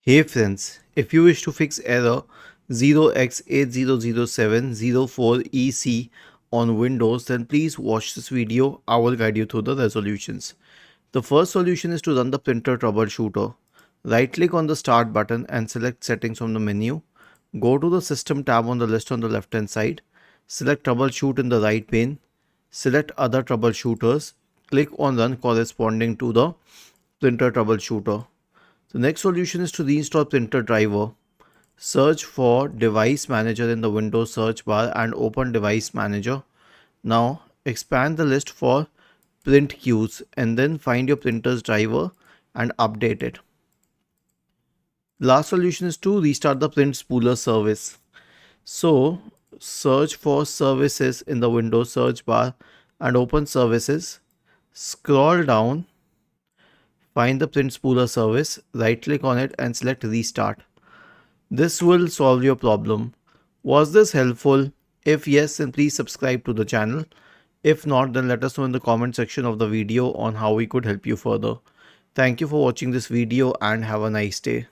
Hey friends, if you wish to fix error 0x800704ec on Windows, then please watch this video. I will guide you through the resolutions. The first solution is to run the printer troubleshooter. Right click on the start button and select settings from the menu. Go to the system tab on the list on the left hand side. Select troubleshoot in the right pane. Select other troubleshooters. Click on run corresponding to the printer troubleshooter. The next solution is to reinstall printer driver. Search for device manager in the Windows search bar and open device manager. Now expand the list for print queues and then find your printer's driver and update it. Last solution is to restart the print spooler service. So search for services in the Windows search bar and open services. Scroll down, find the print spooler service, right click on it and select restart. This will solve your problem. Was this helpful? If yes, then please subscribe to the channel. If not, then let us know in the comment section of the video on how we could help you further. Thank you for watching this video and have a nice day.